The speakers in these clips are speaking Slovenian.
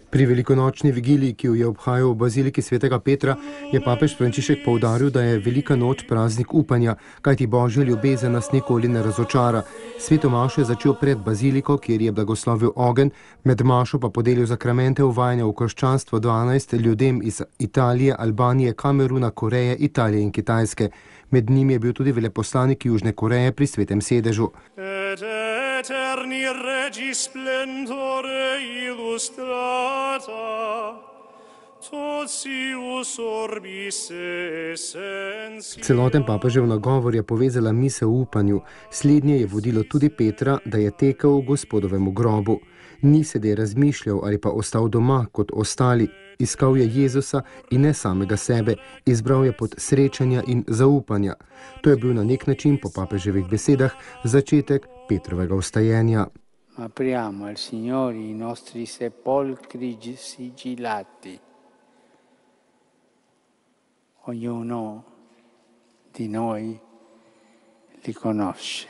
Pri velikonočni vigiliji, ki jo je obhajal v baziliki svetega Petra, je papež Frančišek poudaril, da je velika noč praznik upanja, kajti Božja ljubezen nas nikoli ne razočara. Sveto mašo je začel pred baziliko, kjer je blagoslovil ogenj, med mašo pa podelil zakramente uvajanja v krščanstvo 12 ljudem iz Italije, Albanije, Kameruna, Koreje, Italije in Kitajske. Med njimi je bil tudi veleposlanik Južne Koreje pri svetem sedežu. Celoten papežev nagovor je povezala misel o upanju. Slednje je vodilo tudi Petra, da je tekel v Gospodovemu grobu. Ni sedaj razmišljal ali pa ostal doma kot ostali. Iskal je Jezusa in ne samega sebe. Izbral je pot srečanja in zaupanja. To je bil na nek način, po papeževih besedah, začetek Petrovega vstajenja. Apriamo al Signore i nostri sepolcri sigillati. Ognuno di noi li conosce.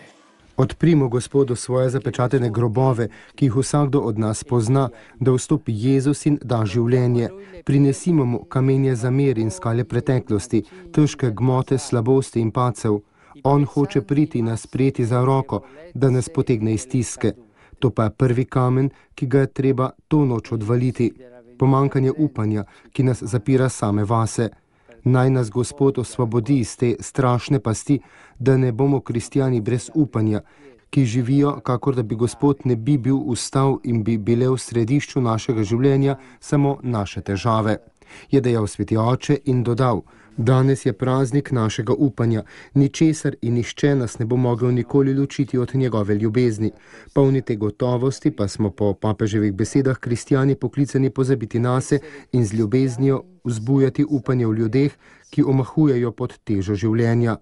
Odprimo Gospodu svoje zapečatene grobove, ki jih vsakdo od nas pozna, da vstopi Jezus in da življenje. Prinesimo mu kamenje zamer in skale preteklosti, težke gmote, slabosti in pacev. On hoče priti nas sprejeti za roko, da nas potegne iz stiske. To pa je prvi kamen, ki ga je treba to noč odvaliti. Pomankanje upanja, ki nas zapira same vase. Naj nas Gospod osvobodi iz te strašne pasti, da ne bomo kristjani brez upanja, ki živijo, kakor da bi Gospod ne bi bil vstal in bi bile v središču našega življenja samo naše težave. Je dejal sveti oče in dodal: danes je praznik našega upanja, ničesar in nišče nas ne bo mogel nikoli ločiti od njegove ljubezni. Polni te gotovosti pa smo po papeževih besedah kristjani poklicani pozabiti nase in z ljubeznijo vzbujati upanje v ljudeh, ki omahujejo pod težo življenja.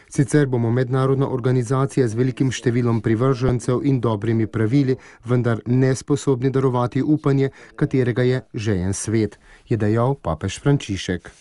Sicer bomo mednarodna organizacija z velikim številom privržencev in dobrimi pravili, vendar nesposobni darovati upanje, katerega je žejen svet, je dejal papež Frančišek.